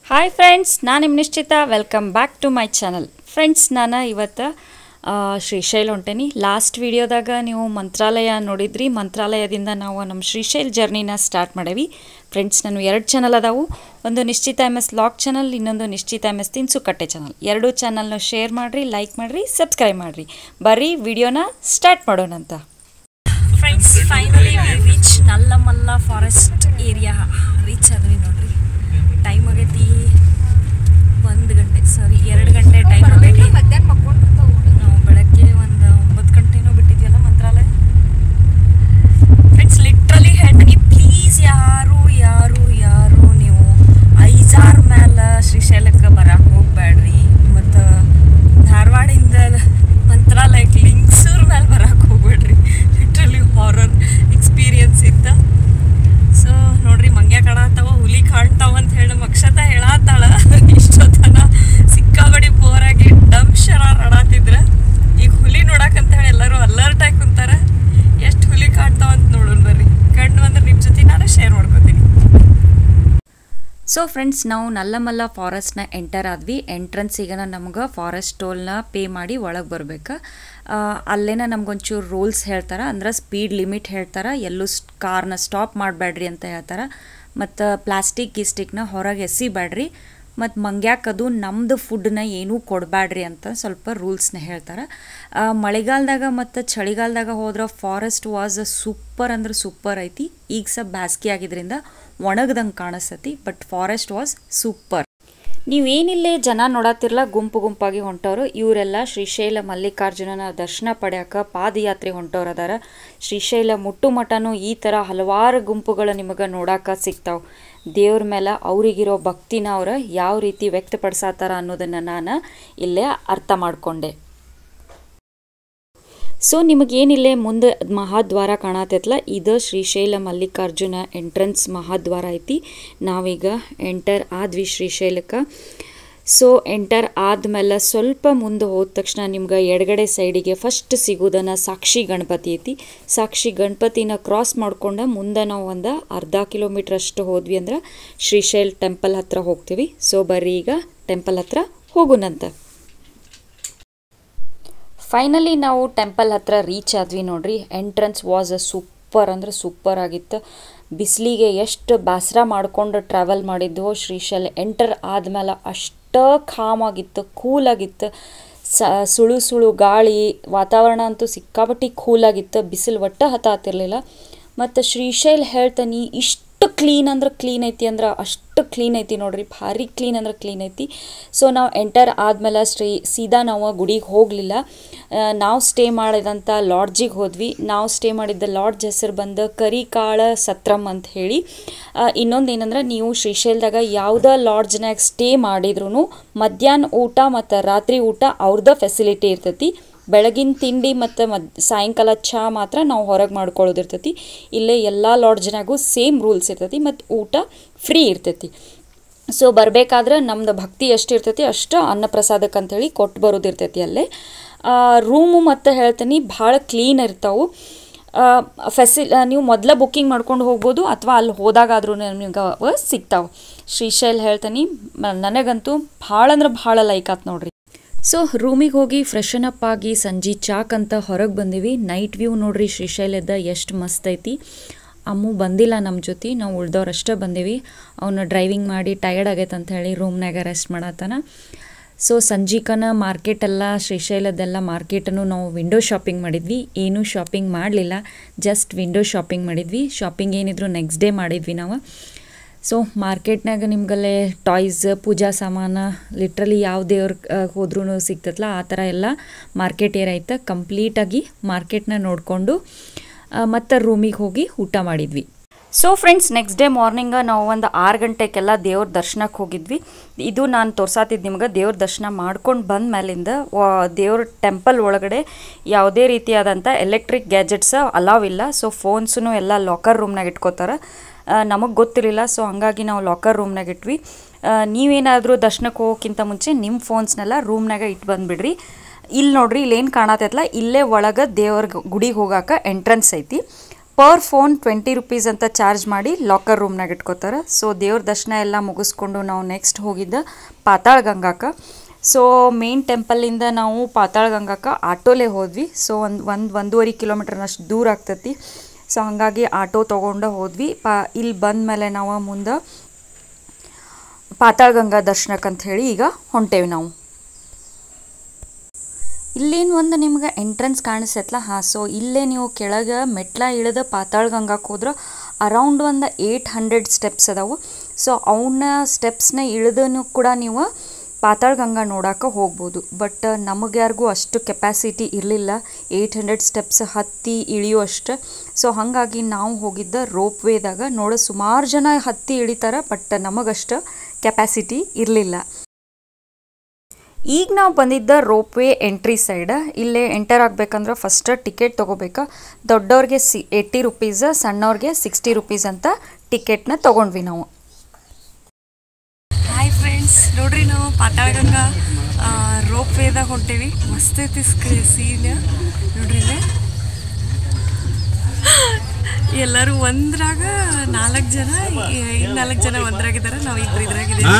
Hi friends, ನಾನು ನಿಮ್ಮ Nishchita. Welcome back to my channel. Friends, ನಾನು ಇವತ್ತು ಶ್ರೀಶೈಲ ಹೊಂಟೇನಿ. ಲಾಸ್ಟ್ ವಿಡಿಯೋದಾಗ ನೀವು ಮಂತ್ರಾಲಯ ನೋಡಿದ್ರಿ. ಮಂತ್ರಾಲಯದಿಂದ ನಾವು ನಮ್ಮ ಶ್ರೀಶೈಲ ಜರ್ನಿನ ಸ್ಟಾರ್ಟ್ ಮಾಡೇವಿ. ಫ್ರೆಂಡ್ಸ್, ನಾನು 2 ಚಾನಲ್ ಅದಾವು. ಒಂದು ನಿಶ್ಚಿತಾ MS ಲಾಗ್ ಚಾನಲ್, ಇನ್ನೊಂದು ನಿಶ್ಚಿತಾ MS ತಿನ್ಸುಕಟ್ಟೆ ಚಾನಲ್. 2 ಚಾನಲ್ನ ಶೇರ್ ಮಾಡಿರಿ, ಲೈಕ್ ಮಾಡಿರಿ, ಸಬ್ಸ್ಕ್ರೈಬ್ ಮಾಡಿರಿ. ಬರ್ರಿ ವಿಡಿಯೋನ ಸ್ಟಾರ್ಟ್ ಮಾಡೋಣಂತ. Friends, finally reach Nallamala forest area reach ಆದ್ವಿ ನೋಡ್ರಿ. ಟೈಮ್ ಆಗೈತಿ 2 ಗಂಟೆ ಟೈಮ್ ಆಗೈತಿ. ನಾವು ಬೆಳಗ್ಗೆ ಒಂದು 9 ಗಂಟೆನೋ ಬಿಟ್ಟಿದ್ವಲ್ಲ ಮಂತ್ರಾಲಯ. ಫ್ರೆಂಡ್ಸ್, ಲಿಟ್ರಲಿ ಹೇಳ್ತೀನಿ, ಪ್ಲೀಸ್ ಯಾರು ನೀವು ಐಜಾರ್ ಮೇಲೆ ಶ್ರೀಶೈಲಕ್ಕೆ ಬರಕ್ಕೆ ಹೋಗ್ಬೇಡ್ರಿ. ಮತ್ತು ಧಾರವಾಡಿಂದ ಮಂತ್ರಾಲಯಕ್ಕೆ ಲಿಂಗ್ಸೂರ್ ಮೇಲೆ ಬರಕ್ಕೆ ಹೋಗ್ಬೇಡ್ರಿ. ಲಿಟ್ರಲಿ ಹಾರರ್ ಎಕ್ಸ್ಪೀರಿಯನ್ಸ್ ಇತ್ತು. ಸೊ ನೋಡ್ರಿ, ಮಂಗ್ಯ ಕಾಣತ್ತಾವ, ಹುಲಿ ಕಾಣ್ತಾವ ಅಂತ ಹೇಳಿ ಅಕ್ಷತಾ ಹೇಳತ್ತಾಳ. ಇಷ್ಟೊತ್ತನ ಸಿಕ್ಕಾಬಡಿ ಬೋರಾಗಿ ಡಂಶರ ಆಡಾತಿದ್ರ. ಈಗ ಹುಲಿ ನೋಡಕ್ಕಂತ ಹೇಳಿ ಎಲ್ಲರೂ ಅಲರ್ಟ್ ಆಗಿ ಕುಂತಾರ. ಎಷ್ಟು ಹುಲಿ ಕಾಣ್ತಾವ ಅಂತ ನೋಡೋಣ ಬರ್ರಿ. ಕಂಡು ಅಂದ್ರೆ ನಿಮ್ಮ ಜೊತೆ ನಾನು ಶೇರ್ ಮಾಡ್ಕೊತೀನಿ. ಸೊ ಫ್ರೆಂಡ್ಸ್, ನಾವು ನಲ್ಲಮಲ್ಲ ಫಾರೆಸ್ಟ್ನ ಎಂಟರ್ ಆದ್ವಿ. ಎಂಟ್ರೆನ್ಸಿಗೆ ನಮ್ಗೆ ಫಾರೆಸ್ಟ್ ಟೋಲ್ನ ಪೇ ಮಾಡಿ ಒಳಗೆ ಬರ್ಬೇಕು. ಅಲ್ಲೇನ ನಮ್ಗೊಂಚೂರು ರೂಲ್ಸ್ ಹೇಳ್ತಾರೆ. ಅಂದ್ರೆ ಸ್ಪೀಡ್ ಲಿಮಿಟ್ ಹೇಳ್ತಾರೆ, ಎಲ್ಲೂ ಕಾರ್ನ ಸ್ಟಾಪ್ ಮಾಡಬೇಡ್ರಿ ಅಂತ ಹೇಳ್ತಾರೆ. ಮತ್ತು ಪ್ಲಾಸ್ಟಿಕ್ನ ಹೊರಗೆ ಎಸಿಬೇಡ್ರಿ. ಮತ್ತು ಮಂಗ್ಯಾಕದು ನಮ್ಮದು ಫುಡ್ನ ಏನೂ ಕೊಡಬೇಡ್ರಿ ಅಂತ ಸ್ವಲ್ಪ ರೂಲ್ಸ್ನ ಹೇಳ್ತಾರೆ. ಮಳೆಗಾಲದಾಗ ಮತ್ತು ಚಳಿಗಾಲದಾಗ ಹೋದ್ರೆ ಫಾರೆಸ್ಟ್ ವಾಸ್ ಸೂಪರ್ ಅಂದ್ರೆ ಸೂಪರ್ ಐತಿ. ಈಗ ಸ್ವಲ್ಪ ಬ್ಯಾಸ್ಗೆ ಆಗಿದ್ರಿಂದ ಒಣಗ್ದಂಗೆ ಕಾಣಿಸ್ತತಿ, ಬಟ್ ಫಾರೆಸ್ಟ್ ವಾಸ್ ಸೂಪರ್. ನೀವೇನಿಲ್ಲೇ ಜನ ನೋಡತ್ತಿರಲ್ಲ, ಗುಂಪಾಗಿ ಹೊಂಟವರು. ಇವರೆಲ್ಲ ಶ್ರೀಶೈಲ ಮಲ್ಲಿಕಾರ್ಜುನನ ದರ್ಶನ ಪಡ್ಯಾಕ ಪಾದಯಾತ್ರೆ ಹೊಂಟವ್ರು ಅದಾರ. ಶ್ರೀಶೈಲ ಮುಟ್ಟು ಮಠನೂ ಈ ಥರ ಹಲವಾರು ಗುಂಪುಗಳು ನಿಮಗೆ ನೋಡಾಕ ಸಿಗ್ತಾವೆ. ದೇವ್ರ ಮೇಲೆ ಅವರಿಗಿರೋ ಭಕ್ತಿನ ಅವ್ರು ಯಾವ ರೀತಿ ವ್ಯಕ್ತಪಡಿಸತ್ತಾರ ಅನ್ನೋದನ್ನು ನಾನು ಇಲ್ಲೇ ಅರ್ಥ ಮಾಡಿಕೊಂಡೆ. ಸೊ ನಿಮಗೇನಿಲ್ಲೇ ಮುಂದೆ ಮಹಾದ್ವಾರ ಕಾಣತೈತಲ್ಲ, ಇದು ಶ್ರೀಶೈಲ ಮಲ್ಲಿಕಾರ್ಜುನ ಎಂಟ್ರೆನ್ಸ್ ಮಹಾದ್ವಾರ ಐತಿ. ನಾವೀಗ ಎಂಟರ್ ಆದ್ವಿ ಶ್ರೀಶೈಲಕ್ಕೆ. ಸೊ ಎಂಟರ್ ಆದಮೇಲೆ ಸ್ವಲ್ಪ ಮುಂದೆ ಹೋದ ತಕ್ಷಣ ನಿಮ್ಗೆ ಎಡಗಡೆ ಸೈಡಿಗೆ ಫಸ್ಟ್ ಸಿಗೋದನ್ನು ಸಾಕ್ಷಿ ಗಣಪತಿ ಐತಿ. ಸಾಕ್ಷಿ ಗಣಪತಿನ ಕ್ರಾಸ್ ಮಾಡ್ಕೊಂಡು ಮುಂದೆ ನಾವು ಒಂದು ಅರ್ಧ ಕಿಲೋಮೀಟ್ರ್ ಅಷ್ಟು ಹೋದ್ವಿ ಅಂದ್ರೆ ಶ್ರೀಶೈಲ ಟೆಂಪಲ್ ಹತ್ರ ಹೋಗ್ತೀವಿ. ಸೊ ಬರ್ರಿ ಈಗ ಟೆಂಪಲ್ ಹತ್ರ ಹೋಗೋಣಂತ. ಫೈನಲಿ ನಾವು ಟೆಂಪಲ್ ಹತ್ರ ರೀಚ್ ಆದ್ವಿ ನೋಡ್ರಿ. ಎಂಟ್ರೆನ್ಸ್ ವಾಸ್ ಸೂಪರ್ ಅಂದ್ರೆ ಸೂಪರ್ ಆಗಿತ್ತು. ಬಿಸಿಲಿಗೆ ಎಷ್ಟು ಬೇಸರ ಮಾಡ್ಕೊಂಡು ಟ್ರಾವೆಲ್ ಮಾಡಿದ್ವು. ಶ್ರೀಶೈಲ ಎಂಟರ್ ಆದಮೇಲೆ ಅಷ್ಟು ಕಾಮಾಗಿತ್ತು, ಕೂಲಾಗಿತ್ತು. ಸುಳು ಗಾಳಿ, ವಾತಾವರಣ ಅಂತೂ ಸಿಕ್ಕಾಪಟ್ಟಿ ಕೂಲಾಗಿತ್ತು. ಬಿಸಿಲು ಒಟ್ಟು ಹತ್ತಾತಿರ್ಲಿಲ್ಲ. ಮತ್ತು ಶ್ರೀಶೈಲ ಹೇಳ್ತಾನೆ, ಇಷ್ಟು ಕ್ಲೀನ್ ಅಂದ್ರೆ ಕ್ಲೀನ್ ಐತಿ ಅಂದ್ರೆ ಅಷ್ಟು ಕ್ಲೀನ್ ಐತಿ ನೋಡ್ರಿ. ಭಾರಿ ಕ್ಲೀನ್ ಅಂದ್ರೆ ಕ್ಲೀನ್ ಐತಿ. ಸೊ ನಾವು ಎಂಟರ್ ಆದಮೇಲೆ ಸೀದಾ ನಾವು ಗುಡಿಗೆ ಹೋಗಲಿಲ್ಲ. ನಾವು ಸ್ಟೇ ಮಾಡಿದಂಥ ಲಾಡ್ಜಿಗೆ ಹೋದ್ವಿ. ನಾವು ಸ್ಟೇ ಮಾಡಿದ್ದ ಲಾಡ್ಜ್ ಹೆಸರು ಬಂದು ಕರಿಕಾಳ ಸತ್ರಮ್ ಅಂತ ಹೇಳಿ. ಇನ್ನೊಂದು ಏನಂದ್ರೆ, ನೀವು ಶ್ರೀಶೈಲದಾಗ ಯಾವುದೇ ಲಾಡ್ಜ್ನಾಗ ಸ್ಟೇ ಮಾಡಿದ್ರೂ ಮಧ್ಯಾಹ್ನ ಊಟ ಮತ್ತು ರಾತ್ರಿ ಊಟ ಅವ್ರದ್ದು ಫೆಸಿಲಿಟಿ ಇರ್ತೈತಿ. ಬೆಳಗಿನ ತಿಂಡಿ ಮತ್ತು ಸಾಯಂಕಾಲ ಚಹಾ ಮಾತ್ರ ನಾವು ಹೊರಗೆ ಮಾಡ್ಕೊಳ್ಳೋದಿರ್ತೈತಿ. ಇಲ್ಲೇ ಎಲ್ಲ ಲಾಡ್ಜ್ನಾಗೂ ಸೇಮ್ ರೂಲ್ಸ್ ಇರ್ತೈತಿ ಮತ್ತು ಊಟ ಫ್ರೀ ಇರ್ತೈತಿ. ಸೊ ಬರಬೇಕಾದ್ರೆ ನಮ್ದು ಭಕ್ತಿ ಎಷ್ಟು ಇರ್ತೈತಿ ಅಷ್ಟು ಅನ್ನಪ್ರಸಾದಕ್ಕೆ ಅಂಥೇಳಿ ಕೊಟ್ಟು ಬರೋದಿರ್ತೈತಿ ಅಲ್ಲೇ. ರೂಮು ಮತ್ತು ಹೇಳ್ತೀನಿ ಭಾಳ ಕ್ಲೀನ್ ಇರ್ತಾವೆ. ನೀವು ಮೊದಲ ಬುಕ್ಕಿಂಗ್ ಮಾಡ್ಕೊಂಡು ಹೋಗ್ಬೋದು, ಅಥವಾ ಅಲ್ಲಿ ಹೋದಾಗಾದ್ರೂ ನಿಮ್ಗೆ ಸಿಗ್ತಾವೆ. ಶ್ರೀಶೈಲ ಹೇಳ್ತೀನಿ, ನನಗಂತೂ ಭಾಳ ಅಂದ್ರೆ ಭಾಳ ಲೈಕ್ ಆಯ್ತು ನೋಡ್ರಿ. ಸೊ ರೂಮಿಗೆ ಹೋಗಿ ಫ್ರೆಶನ್ ಅಪ್ ಆಗಿ ಸಂಜೆ ಚಾಕ್ ಅಂತ ಹೊರಗೆ ಬಂದೀವಿ. ನೈಟ್ ವ್ಯೂ ನೋಡ್ರಿ ಶ್ರೀಶೈಲದ ಎಷ್ಟು ಮಸ್ತ್ ಐತಿ. ಅಮ್ಮು ಬಂದಿಲ್ಲ ನಮ್ಮ ಜೊತೆ, ನಾವು ಉಳ್ದವ್ರಷ್ಟೇ ಬಂದೀವಿ. ಅವನು ಡ್ರೈವಿಂಗ್ ಮಾಡಿ ಟಯರ್ಡ್ ಆಗೈತೆ ಅಂತ ಹೇಳಿ ರೂಮ್ನಾಗ ರೆಸ್ಟ್ ಮಾಡತ್ತಾನ. ಸೊ ಸಂಜೀಕನ ಮಾರ್ಕೆಟೆಲ್ಲ, ಶ್ರೀಶೈಲದೆಲ್ಲ ಮಾರ್ಕೆಟನ್ನು ನಾವು ವಿಂಡೋ ಶಾಪಿಂಗ್ ಮಾಡಿದ್ವಿ. ಏನೂ ಶಾಪಿಂಗ್ ಮಾಡಲಿಲ್ಲ, ಜಸ್ಟ್ ವಿಂಡೋ ಶಾಪಿಂಗ್ ಮಾಡಿದ್ವಿ. ಶಾಪಿಂಗ್ ಏನಿದ್ರು ನೆಕ್ಸ್ಟ್ ಡೇ ಮಾಡಿದ್ವಿ ನಾವು. ಸೊ ಮಾರ್ಕೆಟ್ನಾಗ ನಿಮ್ಗಲ್ಲೇ ಟಾಯ್ಸ್, ಪೂಜಾ ಸಾಮಾನು, ಲಿಟ್ರಲಿ ಯಾವ ದೇವ್ರ ಹೋದ್ರೂ ಸಿಗ್ತದಲ್ಲ ಆ ಥರ ಎಲ್ಲ ಮಾರ್ಕೆಟ್ ಏರೈತೆ. ಕಂಪ್ಲೀಟಾಗಿ ಮಾರ್ಕೆಟ್ನ ನೋಡಿಕೊಂಡು ಮತ್ತು ರೂಮಿಗೆ ಹೋಗಿ ಊಟ ಮಾಡಿದ್ವಿ. So friends, next day morning ನಾವು ಒಂದು 6 ಗಂಟೆಗೆಲ್ಲ ದೇವ್ರ ದರ್ಶನಕ್ಕೆ ಹೋಗಿದ್ವಿ. ಇದು ನಾನು ತೋರ್ಸಾತಿದ್ದು ನಿಮ್ಗೆ. ದೇವ್ರ ದರ್ಶನ ಮಾಡ್ಕೊಂಡು ಬಂದ ಮೇಲಿಂದ ದೇವ್ರ ಟೆಂಪಲ್ ಒಳಗಡೆ ಯಾವುದೇ ರೀತಿಯಾದಂಥ ಎಲೆಕ್ಟ್ರಿಕ್ ಗ್ಯಾಜೆಟ್ಸ್ ಅಲಾವ್ ಇಲ್ಲ. ಸೊ ಫೋನ್ಸೂ ಎಲ್ಲ ಲಾಕರ್ ರೂಮ್ನಾಗ ಇಟ್ಕೋತಾರೆ. ನಮಗೆ ಗೊತ್ತಿರಲಿಲ್ಲ. ಸೊ ಹಂಗಾಗಿ ನಾವು ಲಾಕರ್ ರೂಮ್ನಾಗ ಇಟ್ವಿ. ನೀವೇನಾದರೂ ದರ್ಶನಕ್ಕೆ ಹೋಗೋಕ್ಕಿಂತ ಮುಂಚೆ ನಿಮ್ಮ ಫೋನ್ಸ್ನೆಲ್ಲ ರೂಮ್ನಾಗ ಇಟ್ಟು ಬಂದುಬಿಡ್ರಿ. ಇಲ್ಲಿ ನೋಡ್ರಿ, ಇಲ್ಲೇನು ಕಾಣತೈತಲ್ಲ, ಇಲ್ಲೇ ಒಳಗೆ ದೇವ್ರ ಗುಡಿಗೆ ಹೋಗಾಕ ಎಂಟ್ರೆನ್ಸ್ ಐತಿ. ಪರ್ ಫೋನ್ 20 ರೂಪೀಸ್ ಅಂತ ಚಾರ್ಜ್ ಮಾಡಿ ಲಾಕರ್ ರೂಮ್ನಾಗ ಇಟ್ಕೋತಾರೆ. ಸೊ ದೇವ್ರ ದರ್ಶನ ಎಲ್ಲ ಮುಗಿಸ್ಕೊಂಡು ನಾವು ನೆಕ್ಸ್ಟ್ ಹೋಗಿದ್ದ ಪಾತಾಳ ಗಂಗಾಕ್ಕೆ. ಸೊ ಮೇನ್ ಟೆಂಪಲಿಂದ ನಾವು ಪಾತಾಳ ಗಂಗಾಕ್ಕೆ ಆಟೋಲೇ ಹೋದ್ವಿ. ಸೊ ಒಂದೂವರೆ ಕಿಲೋಮೀಟರ್ನಷ್ಟು ದೂರ ಆಗ್ತೈತಿ. ಸೊ ಹಾಗಾಗಿ ಆಟೋ ತೊಗೊಂಡು ಹೋದ್ವಿ. ಇಲ್ಲಿ ಬಂದ ಮೇಲೆ ನಾವು ಮುಂದೆ ಪಾತಾಳ ಗಂಗಾ ದರ್ಶನಕ್ಕಂತ ಹೇಳಿ ಈಗ ಹೊಂಟೇವಿ ನಾವು. ಇಲ್ಲೇನು ಒಂದು ನಿಮ್ಗೆ ಎಂಟ್ರೆನ್ಸ್ ಕಾಣಿಸೈತಲ್ಲ, ಸೊ ಇಲ್ಲೇ ನೀವು ಕೆಳಗೆ ಮೆಟ್ಲ ಇಳಿದ ಪಾತಾಳ ಗಂಗಾಕ್ಕೆ ಹೋದ್ರೆ ಅರೌಂಡ್ ಒಂದು 800 ಸ್ಟೆಪ್ಸ್ ಅದಾವು. ಸೊ ಅವನ್ನ ಸ್ಟೆಪ್ಸ್ನ ಇಳಿದೂ ಕೂಡ ನೀವು ಪಾತಾಳ ಗಂಗಾ ನೋಡೋಕೆ ಹೋಗ್ಬೋದು. ಬಟ್ ನಮಗೆ ಯಾರಿಗೂ ಅಷ್ಟು ಕೆಪಾಸಿಟಿ ಇರಲಿಲ್ಲ 800 ಸ್ಟೆಪ್ಸ್ ಹತ್ತಿ ಇಳಿಯುವಷ್ಟು. ಸೊ ಹಾಗಾಗಿ ನಾವು ಹೋಗಿದ್ದ ರೋಪ್ ವೇದಾಗ ಸುಮಾರು ಜನ ಹತ್ತಿ ಇಳಿತಾರೆ, ಬಟ್ ನಮಗಷ್ಟು ಕೆಪಾಸಿಟಿ ಇರಲಿಲ್ಲ. ಈಗ ನಾವು ಬಂದಿದ್ದ ರೋಪ್ ವೇ ಎಂಟ್ರಿ ಸೈಡ್. ಇಲ್ಲೇ ಎಂಟರ್ ಆಗಬೇಕಂದ್ರೆ ಫಸ್ಟ್ ಟಿಕೆಟ್ ತೊಗೋಬೇಕು. ದೊಡ್ಡವ್ರಿಗೆ 80 ರೂಪೀಸ್, ಸಣ್ಣವ್ರಿಗೆ 60 ರೂಪೀಸ್ ಅಂತ ಟಿಕೆಟ್ನ ತೊಗೊಂಡ್ವಿ ನಾವು. ಹಾಯ್ ಫ್ರೆಂಡ್ಸ್, ನೋಡ್ರಿ ನಾವು ಪಾತಾಳ ಗಂಗಾ ರೋಪ್ ವೇದಾಗ ಹೊಂಟೇವಿ. ಮಸ್ತ್ ಐತಿ ಸೀನ್ ನೋಡ್ರಿ. ಇಲ್ಲೇ ಎಲ್ಲರೂ ಒಂದ್ರಾಗ 4 ಜನ, ಇನ್ನು 4 ಜನ ಒಂದ್ರಾಗಿದ್ದಾರೆ. ನಾವು ಇಬ್ಬರು ಇದ್ರಾಗಿದ್ದೀವಿ.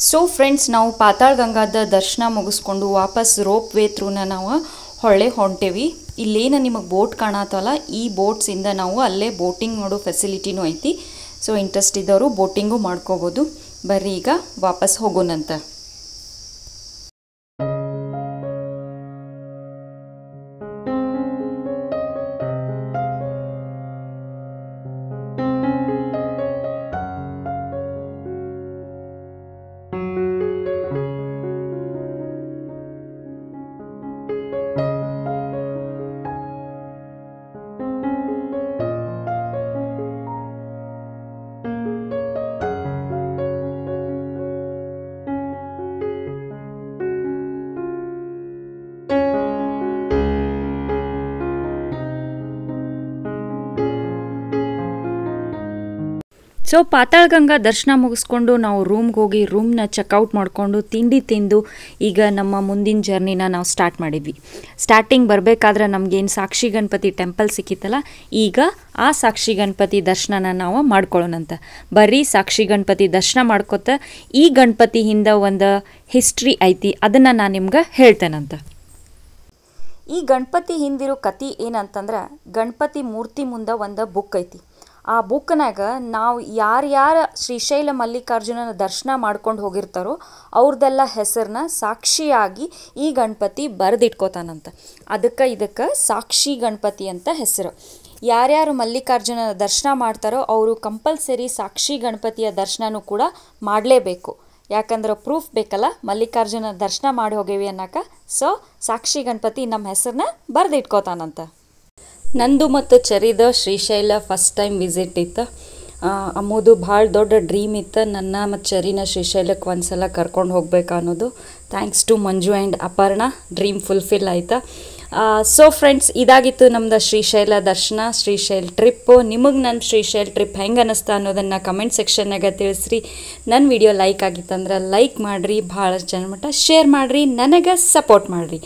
ಸೊ ಫ್ರೆಂಡ್ಸ್, ನಾವು ಪಾತಾಳ ಗಂಗಾದ ದರ್ಶನ ಮುಗಿಸ್ಕೊಂಡು ವಾಪಸ್ ರೋಪ್ ವೇ ಥ್ರೂನ ನಾವು ಹೊಂಟೇವಿ. ಇಲ್ಲೇನು ನಿಮಗೆ ಬೋಟ್ ಕಾಣತ್ತಲ್ಲ, ಈ ಬೋಟ್ಸಿಂದ ನಾವು ಅಲ್ಲೇ ಬೋಟಿಂಗ್ ಮಾಡೋ ಫೆಸಿಲಿಟಿನೂ ಐತಿ. ಸೊ ಇಂಟ್ರೆಸ್ಟ್ ಇದ್ದವರು ಬೋಟಿಂಗು ಮಾಡ್ಕೋಬೋದು. ಬರ್ರಿ ಈಗ ವಾಪಸ್ ಹೋಗೋಣಂತ. ಸೊ ಪಾತಾಳ ಗಂಗಾ ದರ್ಶನ ಮುಗಿಸ್ಕೊಂಡು ನಾವು ರೂಮ್ಗೆ ಹೋಗಿ ರೂಮ್ನ ಚೆಕ್ಔಟ್ ಮಾಡಿಕೊಂಡು ತಿಂಡಿ ತಿಂದು ಈಗ ನಮ್ಮ ಮುಂದಿನ ಜರ್ನಿನ ನಾವು ಸ್ಟಾರ್ಟ್ ಮಾಡಿದ್ವಿ. ಸ್ಟಾರ್ಟಿಂಗ್ ಬರಬೇಕಾದ್ರೆ ನಮಗೇನು ಸಾಕ್ಷಿ ಗಣಪತಿ ಟೆಂಪಲ್ ಸಿಕ್ಕಿತ್ತಲ್ಲ, ಈಗ ಆ ಸಾಕ್ಷಿ ಗಣಪತಿ ದರ್ಶನನ ನಾವು ಮಾಡ್ಕೊಳ್ಳೋಣಂತ. ಬರ್ರಿ ಸಾಕ್ಷಿ ಗಣಪತಿ ದರ್ಶನ ಮಾಡ್ಕೊತ ಈ ಗಣಪತಿ ಹಿಂದೆ ಒಂದು ಹಿಸ್ಟ್ರಿ ಐತಿ, ಅದನ್ನು ನಾನು ನಿಮ್ಗೆ ಹೇಳ್ತೇನಂತ. ಈ ಗಣಪತಿ ಹಿಂದಿರೋ ಕತೆ ಏನಂತಂದ್ರೆ, ಗಣಪತಿ ಮೂರ್ತಿ ಮುಂದೆ ಒಂದು ಬುಕ್ ಐತಿ. ಆ ಬುಕ್ನಾಗ ನಾವು ಯಾರ್ಯಾರು ಶ್ರೀಶೈಲ ಮಲ್ಲಿಕಾರ್ಜುನನ ದರ್ಶನ ಮಾಡ್ಕೊಂಡು ಹೋಗಿರ್ತಾರೋ ಅವ್ರದ್ದೆಲ್ಲ ಹೆಸರನ್ನ ಸಾಕ್ಷಿಯಾಗಿ ಈ ಗಣಪತಿ ಬರೆದಿಟ್ಕೋತಾನಂತ. ಇದಕ್ಕೆ ಸಾಕ್ಷಿ ಗಣಪತಿ ಅಂತ ಹೆಸರು. ಯಾರ್ಯಾರು ಮಲ್ಲಿಕಾರ್ಜುನನ ದರ್ಶನ ಮಾಡ್ತಾರೋ ಅವರು ಕಂಪಲ್ಸರಿ ಸಾಕ್ಷಿ ಗಣಪತಿಯ ದರ್ಶನನೂ ಕೂಡ ಮಾಡಲೇಬೇಕು. ಯಾಕಂದ್ರೆ ಪ್ರೂಫ್ ಬೇಕಲ್ಲ, ಮಲ್ಲಿಕಾರ್ಜುನ ದರ್ಶನ ಮಾಡಿ ಹೋಗೇವಿ ಅನ್ನಕ. ಸೊ ಸಾಕ್ಷಿ ಗಣಪತಿ ನಮ್ಮ ಹೆಸರನ್ನ ಬರೆದಿಟ್ಕೋತಾನಂತ. ನಂದು ಮತ್ತು ಚರಿದ ಶ್ರೀಶೈಲ ಫಸ್ಟ್ ಟೈಮ್ ವಿಸಿಟ್ ಇತ್ತು. ಅಮ್ಮದು ಭಾಳ ದೊಡ್ಡ ಡ್ರೀಮ್ ಇತ್ತು, ನನ್ನ ಮತ್ತು ಚರಿನ ಶ್ರೀಶೈಲಕ್ಕೆ ಒಂದ್ಸಲ ಕರ್ಕೊಂಡು ಹೋಗ್ಬೇಕು ಅನ್ನೋದು. Thanks to Manju and Aparna, dream fulfil ಆಯ್ತಾ. ಸೊ ಫ್ರೆಂಡ್ಸ್, ಇದಾಗಿತ್ತು ನಮ್ದು ಶ್ರೀಶೈಲ ದರ್ಶನ, ಶ್ರೀಶೈಲ ಟ್ರಿಪ್ಪು. ನಿಮಗೆ ನನ್ನ ಶ್ರೀಶೈಲ ಟ್ರಿಪ್ ಹೆಂಗೆ ಅನ್ನಿಸ್ತಾ ಅನ್ನೋದನ್ನು ಕಮೆಂಟ್ ಸೆಕ್ಷನ್ನಾಗ ತಿಳಿಸ್ರಿ. ನನ್ನ ವಿಡಿಯೋ ಲೈಕ್ ಆಗಿತ್ತಂದ್ರೆ ಲೈಕ್ ಮಾಡಿರಿ, ಭಾಳ ಜನ ಮಟ್ಟ ಶೇರ್ ಮಾಡಿರಿ, ನನಗೆ ಸಪೋರ್ಟ್ ಮಾಡಿರಿ.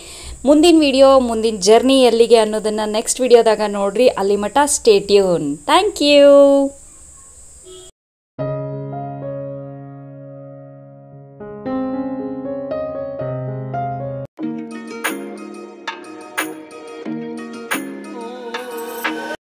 ಮುಂದಿನ ವಿಡಿಯೋ, ಮುಂದಿನ ಜರ್ನಿ ಎಲ್ಲಿಗೆ ಅನ್ನೋದನ್ನು ನೆಕ್ಸ್ಟ್ ವಿಡಿಯೋದಾಗ ನೋಡಿರಿ. ಅಲ್ಲಿ ಮಟ್ಟ ಸ್ಟೇ ಟ್ಯೂನ್. Thank you.